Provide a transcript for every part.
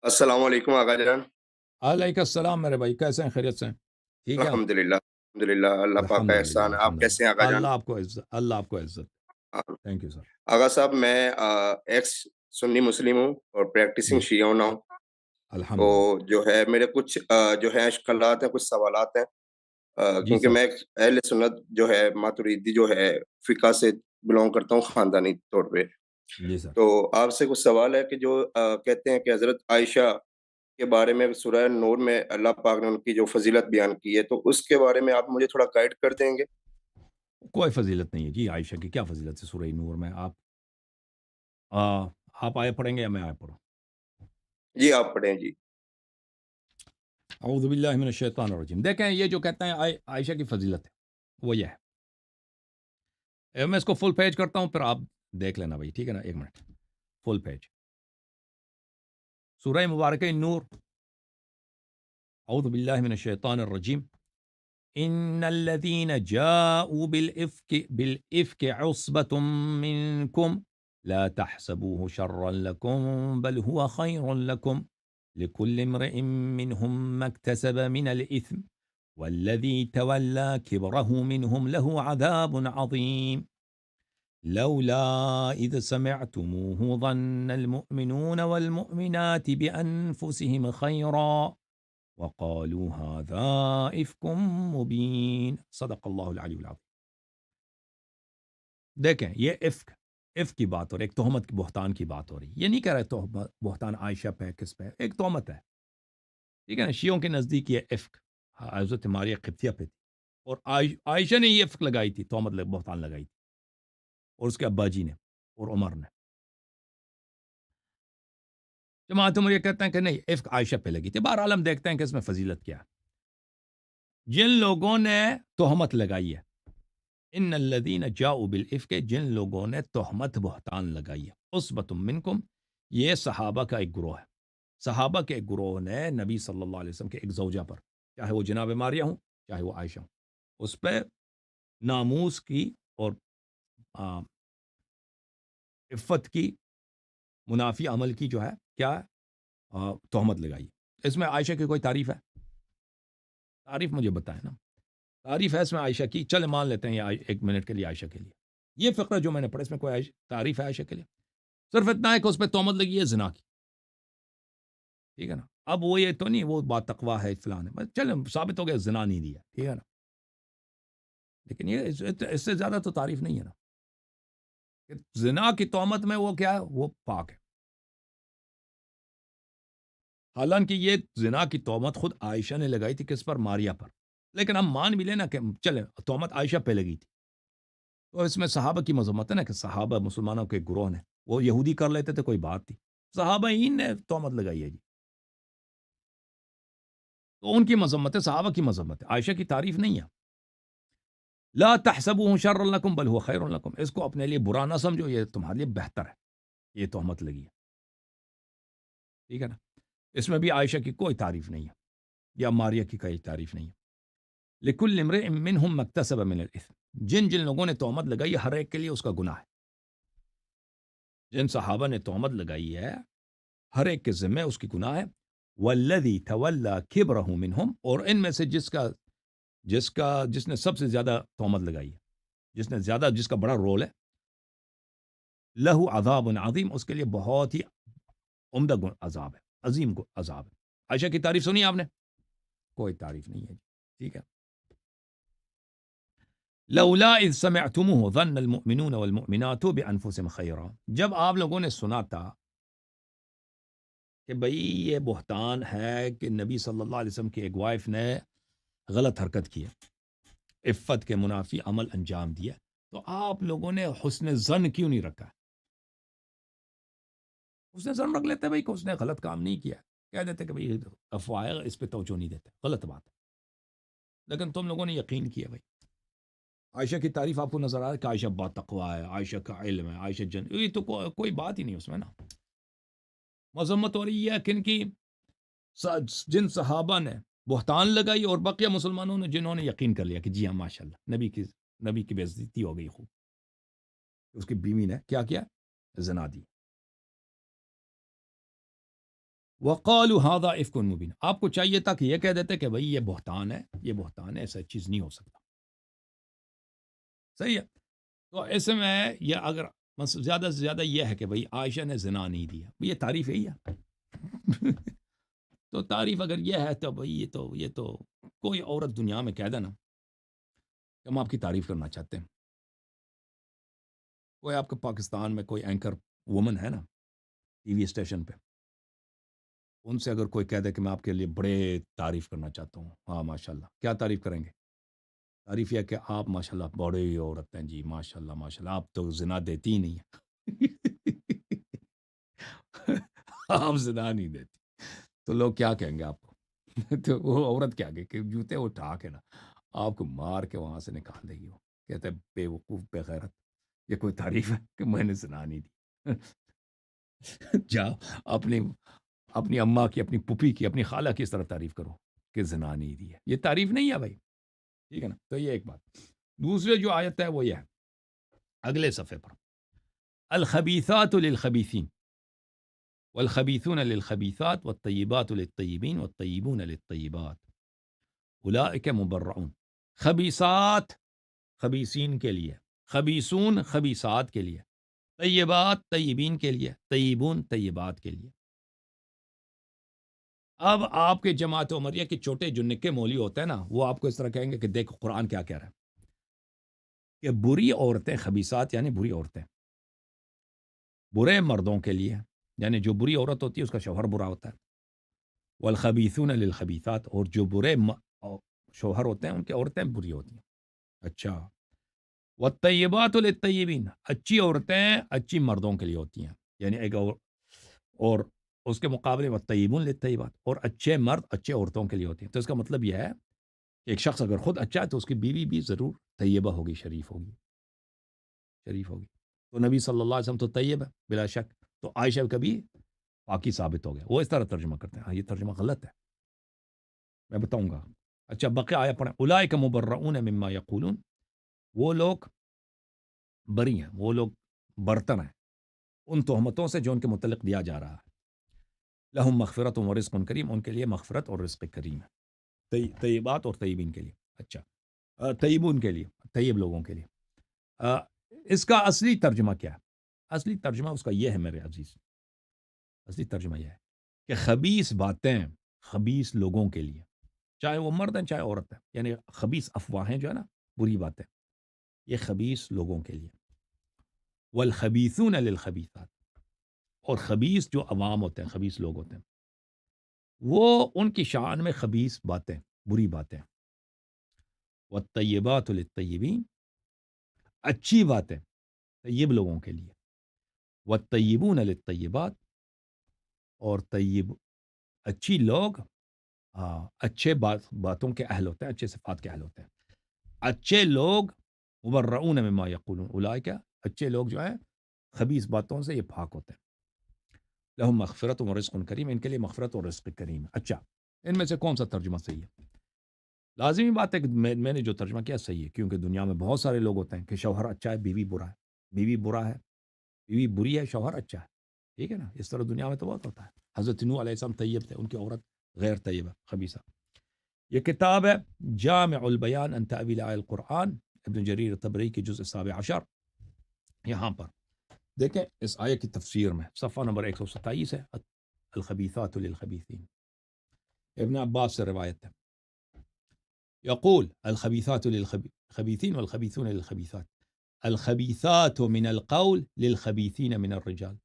السلام علیکم آقا جان۔ علیکم السلام میرے بھائی، کیسے ہیں؟ خیریت سے ہیں؟ ٹھیک ہے آپ؟ الحمد للہ اللہ پاک کا الحمد للہ احسان ہے۔ آپ الحمد کیسے ہیں للہ، آقا جان؟ اللہ آپ کو عزت۔ آ، تھینک یو سر۔ آقا صاحب میں ایکس سنی مسلم ہوں اور پریکٹسنگ جی شیعہ نہ ہوں۔ تو الحمد للہ۔ جو ہے میرے کچھ جو ہے اشکالات ہیں، کچھ سوالات ہیں، جی کیونکہ سر۔ میں ایک اہل سنت جو ہے ماتریدی جو ہے فقہ سے بلونگ کرتا ہوں خاندانی طور پہ۔ جی سر۔ تو آپ سے کچھ سوال ہے کہ جو کہتے ہیں کہ حضرت عائشہ کے بارے میں سورہ نور میں اللہ پاک نے ان کی جو فضیلت بیان کی ہے، تو اس کے بارے میں آپ مجھے تھوڑا گائیڈ کر دیں گے؟ کوئی فضیلت نہیں ہے جی، عائشہ کی کیا فضیلت ہے سورہ نور میں؟ آ, آپ آئے پڑھیں گے یا میں آئے پڑھوں؟ جی آپ پڑھیں جی۔ اعوذ باللہ من الشیطان الرجیم۔ دیکھیں یہ جو کہتے ہیں عائشہ کی فضیلت ہے وہ یہ ہے، میں اس کو فل پیج کرتا ہوں پھر آپ دیکھ لینا بھائی، ٹھیک ہے نا؟ ایک منٹ، فل پیج سورہ مبارکہ نور۔ اعوذ باللہ من الشیطان الرجیم۔ ان الذين جاءوا بالافك عصبة منكم لا تحسبوه شرا لكم بل هو خير لكم لكل امرئ منهم ما اكتسب من الاثم والذي تولى كبره منهم له عذاب عظيم لولا اذ سمعتموه ظن المؤمنون والمؤمنات بانفسهم خيرا وقالوا هذا افک مبین صدق اللہ العلی العظیم۔ دیکھیں یہ افک کی بات ہو رہی ہے، ایک تہمت کی بہتان کی بات ہو رہی ہے۔ یہ نہیں کہہ رہے تہمت بہتان عائشہ پہ کس پہ، ایک تہمت ہے، ٹھیک ہے نا؟ شیعوں کے نزدیک یہ افک حضرت ماریہ قبطیہ پہ تھی، اور عائشہ نے یہ افک لگائی تھی، تہمت بہتان لگائی تھی، اور اس کے ابا جی نے اور عمر نے۔ جماعت عمر یہ کہتے ہیں کہ نہیں، افک عائشہ پہ لگی تھی۔ بہرحال ہم دیکھتے ہیں کہ اس میں فضیلت کیا ہے۔ جن لوگوں نے تہمت لگائی ہے، ان الذین جاؤوا بالافک، جن لوگوں نے تہمت بہتان لگائی ہے، عصبۃ منکم، یہ صحابہ کا ایک گروہ ہے۔ صحابہ کے ایک گروہ نے نبی صلی اللہ علیہ وسلم کے ایک زوجہ پر، چاہے وہ جناب ماریہ ہوں چاہے وہ عائشہ ہوں، اس پہ ناموس کی اور آ، عفت کی منافی عمل کی جو ہے کیا تہمت لگائی۔ اس میں عائشہ کی کوئی تعریف ہے؟ تعریف مجھے بتائیں نا، تعریف ہے اس میں عائشہ کی؟ چلے مان لیتے ہیں یہ ایک منٹ کے لیے عائشہ کے لیے، یہ فقرہ جو میں نے پڑھا اس میں کوئی تعریف ہے عائشہ کے لیے؟ صرف اتنا ہے کہ اس پہ تہمت لگی ہے زنا کی، ٹھیک ہے نا؟ اب وہ یہ تو نہیں وہ بات تقویٰ ہے فلان ہے، بس چلے ثابت ہو گیا زنا نہیں دیا، ٹھیک ہے نا؟ لیکن یہ اس سے زیادہ تو تعریف نہیں ہے نا، کہ زنا کی تہمت میں وہ کیا ہے، وہ پاک ہے۔ حالانکہ یہ زنا کی تہمت خود عائشہ نے لگائی تھی، کس پر؟ ماریہ پر، لیکن ہم مان بھی لینا کہ چلے تہمت عائشہ پہ لگی تھی، تو اس میں صحابہ کی مذمت ہے نا، کہ صحابہ مسلمانوں کے گروہ نے، وہ یہودی کر لیتے تھے کوئی بات تھی، صحابہ ہی نے تہمت لگائی ہے جی، تو ان کی مذمت ہے، صحابہ کی مذمت ہے، عائشہ کی تعریف نہیں ہے۔ لا تحسبوه شر لکم بل هو خیر لکم، اس کو اپنے لیے برا نہ سمجھو، یہ تمہارے لیے بہتر ہے، یہ تہمت لگی ہے، ٹھیک ہے نا؟ اس میں بھی عائشہ کی کوئی تعریف نہیں ہے، یا ماریہ کی کوئی تعریف نہیں ہے۔ لکل امرئ منہم ما اکتسب من الاثم، جن جن لوگوں نے تہمت لگائی ہے ہر ایک کے لیے اس کا گناہ ہے، جن صحابہ نے تہمت لگائی ہے ہر ایک کے ذمہ اس کی گناہ ہے۔ والذی تولی کبرہ منہم، اور ان میں سے جس نے سب سے زیادہ تہمت لگائی ہے، جس کا بڑا رول ہے، لہو عذاب عظیم، اس کے لیے بہت ہی عمدہ عذاب ہے، عظیم عذاب ہے۔ عائشہ کی تعریف سنی آپ نے؟ کوئی تعریف نہیں ہے، ٹھیک ہے؟ لولا اذ سمعتموه ظن المؤمنون والمؤمنات بانفسهم خیرا، جب آپ لوگوں نے سنا تھا کہ بھئی یہ بہتان ہے کہ نبی صلی اللہ علیہ وسلم کی ایک وائف نے غلط حرکت کی ہے، عفت کے منافی عمل انجام دیا، تو آپ لوگوں نے حسن ظن کیوں نہیں رکھا؟ حسن ظن رکھ لیتے بھئی کہ اس نے غلط کام نہیں کیا، کہہ دیتے کہ بھئی افواہ ہے، اس پہ توجہ نہیں دیتے، غلط بات ہے، لیکن تم لوگوں نے یقین کیا بھئی۔ عائشہ کی تعریف آپ کو نظر آ رہا ہے کہ عائشہ با تقویٰ ہے، عائشہ کا علم ہے، عائشہ یہ تو کوئی بات ہی نہیں اس میں نا۔ مذمت ہو رہی ہے کن کی؟ جن صحابہ نے بہتان لگائی، اور بقیہ مسلمانوں نے جنہوں نے یقین کر لیا کہ جی ہاں ماشاءاللہ نبی کی بے عزتی ہو گئی، خوب اس کی بیوی نے کیا کیا؟ زنا دی۔ وقالوا هذا افک مبین، آپ کو چاہیے تھا کہ یہ کہہ دیتے کہ بھئی یہ بہتان ہے، یہ بہتان ہے، ایسا چیز نہیں ہو سکتا. صحیح ہے. تو ایسے میں یہ اگر زیادہ سے زیادہ یہ ہے کہ بھئی عائشہ نے زنا نہیں دیا، یہ تعریف یہی ہے. تو تعریف اگر یہ ہے تو بھئی یہ تو کوئی عورت دنیا میں کہہ دینا کہ ہم آپ کی تعریف کرنا چاہتے ہیں. کوئی آپ کے پاکستان میں کوئی اینکر وومن ہے نا ٹی وی اسٹیشن پہ، ان سے اگر کوئی کہہ دے کہ میں آپ کے لیے بڑے تعریف کرنا چاہتا ہوں، ہاں ماشاء اللہ، کیا تعریف کریں گے؟ تعریف یہ کہ آپ ماشاء اللہ بڑے عورت ہیں جی، ماشاء اللہ ماشاء اللہ، آپ تو زنا دیتی ہی نہیں ہیں. آپ زنا نہیں دیتی تو لوگ کیا کہیں گے آپ کو؟ تو وہ عورت کیا کہ جوتے اٹھا کے نا آپ کو مار کے وہاں سے نکال دے گی. وہ کہتے ہیں بے وقوف بے غیرت، یہ کوئی تعریف ہے کہ میں نے زنا نہیں دی؟ جاؤ اپنی اپنی اماں کی، اپنی پھوپھی کی، اپنی خالہ کی اس طرح تعریف کرو کہ زنا نہیں دی ہے. یہ تعریف نہیں ہے بھائی، ٹھیک ہے نا. تو یہ ایک بات. دوسرے جو آیت ہے وہ یہ ہے اگلے صفحے پر، الخبیثات للخبیثین والخبیثون للخبیثات والطیبات للطیبین والطیبون للطیبات اولئک مبرعون. خبیثات خبیثین کے لیے، خبیثون خبیثات کے لیے، طیبات طیبین کے لیے، طیبون طیبات کے لیے. اب آپ کے جماعت عمریہ کے چھوٹے جو نکے مولی ہوتے ہیں نا، وہ آپ کو اس طرح کہیں گے کہ دیکھ قرآن کیا کہہ رہا ہے کہ بری عورتیں، خبیثات یعنی بری عورتیں، برے مردوں کے لیے، یعنی جو بری عورت ہوتی ہے اس کا شوہر برا ہوتا ہے. والخبیثون للخبیثات، اور جو برے شوہر ہوتے ہیں ان کی عورتیں بری ہوتی ہیں. اچھا. والطیبات للطیبین، اچھی عورتیں اچھی مردوں کے لیے ہوتی ہیں، یعنی ایک اور اس کے مقابلے والطیبون للطیبات، اور اچھے مرد اچھے عورتوں کے لیے ہوتے ہیں. تو اس کا مطلب یہ ہے کہ ایک شخص اگر خود اچھا ہے تو اس کی بیوی بھی ضرور طیبہ ہوگی، شریف ہوگی، شریف ہوگی. تو نبی صلی اللہ علیہ وسلم تو طیب ہے بلا شک، تو عائشہ کا بھی پاکی ثابت ہو گیا. وہ اس طرح ترجمہ کرتے ہیں. ہاں یہ ترجمہ غلط ہے، میں بتاؤں گا. اچھا بقیہ آیا پڑھیں. اولئک مبرؤون مما یقولون، وہ لوگ بری ہیں، وہ لوگ برتر ہیں ان تہمتوں سے جو ان کے متعلق دیا جا رہا ہے. لہم مغفرت و رزق کریم، ان کے لیے مغفرت اور رزق کریم ہے. طیبات اور طیبین کے لیے. اچھا طیبون کے لیے، طیب لوگوں کے لیے. اس کا اصلی ترجمہ کیا ہے؟ اصلی ترجمہ اس کا یہ ہے میرے عزیز، اصلی ترجمہ یہ ہے کہ خبیث باتیں خبیث لوگوں کے لیے، چاہے وہ مرد ہیں چاہے عورت ہیں، یعنی خبیث افواہیں جو ہے نا، بری باتیں، یہ خبیث لوگوں کے لیے. والخبیثون للخبیثات، اور خبیث جو عوام ہوتے ہیں، خبیث لوگ ہوتے ہیں، وہ ان کی شان میں خبیث باتیں، بری باتیں. والطیبات للطیبین، اچھی باتیں طیب لوگوں کے لیے. والطیبون للطیبات، اور طیب اچھی لوگ اچھے باتوں کے اہل ہوتے ہیں، اچھے صفات کے اہل ہوتے ہیں. اچھے لوگ مبرؤون مما یقولون، اولئک، اچھے لوگ جو ہیں خبیث باتوں سے یہ پاک ہوتے ہیں. لہم مغفرت و رزق کریم، ان کے لیے مغفرت اور رزق کریم. اچھا ان میں سے کون سا ترجمہ صحیح ہے؟ لازمی بات ہے کہ میں نے جو ترجمہ کیا صحیح ہے، کیونکہ دنیا میں بہت سارے لوگ ہوتے ہیں کہ شوہر اچھا ہے بیوی برا ہے، بیوی برا ہے بیوی بری ہے شوہر اچھا ہے. ٹھیک ہے نا، اس طرح دنیا میں تو بہت ہوتا ہے. حضرت نوح علیہ السلام طیب تھے، ان کی عورت غیر طیبہ خبیثہ. یہ کتاب ہے جامع البیان عن تأویل آیات القرآن، ابن جریر طبری کی جزء 17. یہاں پر دیکھیں اس آیت کی تفسیر میں صفحہ نمبر 127 ہے، الخبیثات للخبیثین. ابن عباس سے روایت ہے، یقول الخبیثات للخبیثین والخبیثون للخبیثات، الخبیثات من القول للخبیثین من الرجال.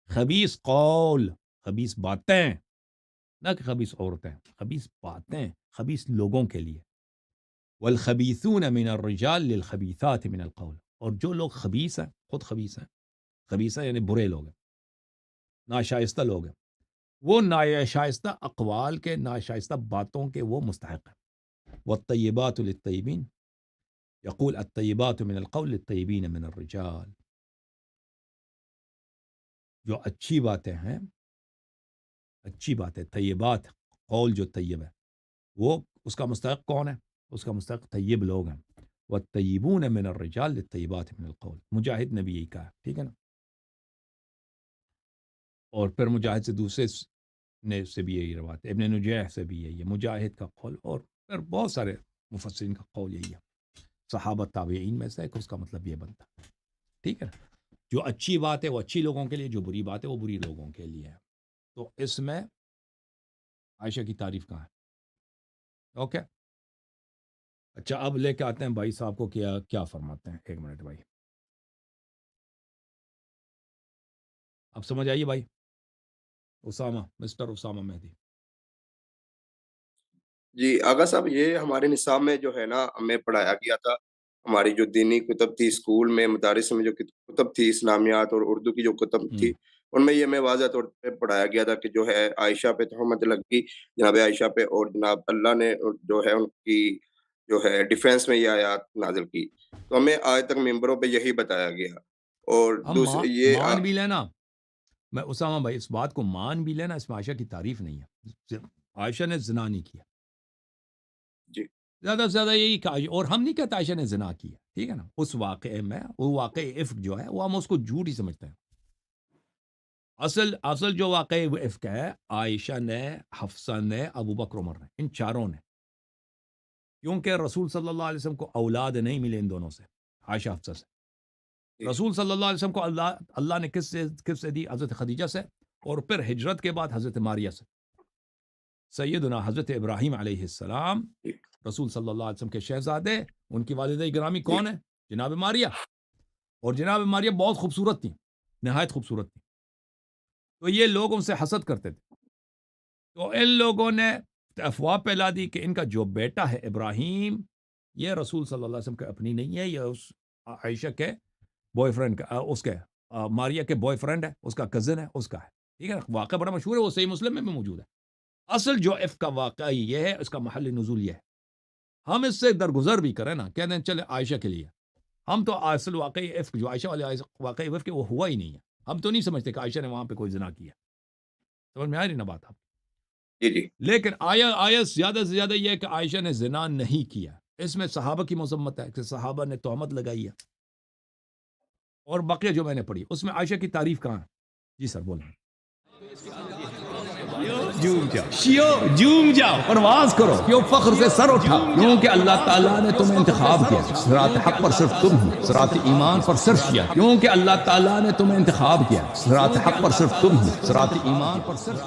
خبیث قول، خبیث باتیں، نہ کہ خبیث عورتیں، خبیث باتیں خبیث لوگوں کے لیے. والخبیثون من الرجال للخبیثات من القول، اور جو لوگ خبیث ہیں، خود خبیث ہیں، خبیثہ یعنی برے لوگ ہیں، ناشائستہ لوگ ہیں، وہ ناشائستہ اقوال کے، ناشائستہ باتوں کے وہ مستحق ہیں. والطیبات للطیبین، یقول الطیبات من القول للطیبین من الرجال. جو اچھی باتیں ہیں، اچھی باتیں طیبات، قول جو طیب ہے، وہ اس کا مستحق کون ہے؟ اس کا مستحق طیب لوگ ہیں. والطیبون من الرجال للطیبات من القول. مجاہد نے بھی یہی کہا، ٹھیک ہے نا. اور پھر مجاہد سے دوسرے نے سے بھی یہی روایت ہے، ابن نجیح سے بھی یہی ہے، مجاہد کا قول، اور پھر بہت سارے مفسرین کا قول یہی ہے، صحابہ تابعین میں سے ایک، اس کا مطلب یہ بنتا ہے، ٹھیک ہے نا؟ جو اچھی بات ہے وہ اچھی لوگوں کے لیے، جو بری بات ہے وہ بری لوگوں کے لیے ہے۔ تو اس میں عائشہ کی تعریف کہاں ہے؟ اوکے، اچھا اب لے کے آتے ہیں بھائی صاحب کو، کیا فرماتے ہیں، ایک منٹ بھائی، اب سمجھ آئیے بھائی، اسامہ، مسٹر اسامہ مہدی۔ جی آغا صاحب، یہ ہمارے نصاب میں جو ہے نا ہمیں پڑھایا گیا تھا، ہماری جو دینی کتب تھی اسکول میں، مدارس میں جو کتب تھی اسلامیات اور اردو کی جو کتب ہوں تھی، ان میں یہ ہمیں واضح طور پہ پڑھایا گیا تھا کہ جو ہے عائشہ پہ تہمت لگی، جناب عائشہ پہ، اور جناب اللہ نے جو ہے ان کی جو ہے ڈیفینس میں یہ آیات نازل کی، تو ہمیں آج تک ممبروں پہ یہی بتایا گیا۔ اور ہم دوسرے یہ مان بھی لینا، میں اسامہ بھائی اس بات کو مان بھی لینا، اس میں عائشہ کی تعریف نہیں ہے، عائشہ نے زنا نہیں کیا، جی زیادہ سے زیادہ یہی کہا، اور ہم نہیں کہتے عائشہ نے زنا کیا، ٹھیک ہے نا، اس واقعے میں وہ واقعی افک جو ہے وہ ہم اس کو جھوٹ ہی سمجھتے ہیں۔ اصل جو واقعی وہ افک ہے، عائشہ نے، حفصہ نے، ابو بکر عمر نے، ان چاروں نے، کیونکہ رسول صلی اللہ علیہ وسلم کو اولاد نہیں ملے ان دونوں سے، عائشہ حفصہ سے۔ جی رسول صلی اللہ علیہ وسلم کو اللہ نے کس سے دی؟ حضرت خدیجہ سے، اور پھر ہجرت کے بعد حضرت ماریہ سے۔ سیدنا حضرت ابراہیم علیہ السلام جی رسول صلی اللہ علیہ وسلم کے شہزادے، ان کی والدہ گرامی جی کون ہے؟ جناب ماریہ، اور جناب ماریہ بہت خوبصورت تھی، نہایت خوبصورت تھی، تو یہ لوگ ان سے حسد کرتے تھے، تو ان لوگوں نے افواہ پھیلا دی کہ ان کا جو بیٹا ہے ابراہیم، یہ رسول صلی اللہ علیہ وسلم کے اپنی نہیں ہے، یہ اس عائشہ کے بوائے فرینڈ کا، اس کے ماریہ کے بوائے فرینڈ ہے، اس کا کزن ہے، اس کا ہے، ٹھیک ہے نا؟ واقعہ بڑا مشہور ہے، وہ صحیح مسلم میں بھی موجود ہے۔ اصل جو افک کا واقعہ یہ ہے، اس کا محل نزول یہ ہے، ہم اس سے درگزر بھی کریں نا، کہتے ہیں چلے عائشہ کے لیے، ہم تو اصل واقعی افک جو عائشہ والے واقعی افک وہ ہوا ہی نہیں ہے، ہم تو نہیں سمجھتے کہ عائشہ نے وہاں پہ کوئی زنا کیا، سمجھ میں آ رہی نا بات آپ؟ جی جی لیکن آیا زیادہ سے زیادہ یہ ہے کہ عائشہ نے زنا نہیں کیا، اس میں صحابہ کی مذمت ہے کہ صحابہ نے تہمت لگائی ہے، اور بقیہ جو میں نے پڑھی اس میں عائشہ کی تعریف کہاں ہے؟ جی سر بولیں۔ جوم جاؤ، پرواز کرو، کیوں فخر سے سر اٹھا، کیونکہ اللہ تعالیٰ نے تمہیں انتخاب کیا، صراط حق پر صرف تم ہو، صراط ایمان پر صرف کیا، کیونکہ اللہ تعالیٰ نے تمہیں انتخاب کیا، صراط حق پر صرف تم ہو، صراط ایمان پر صرف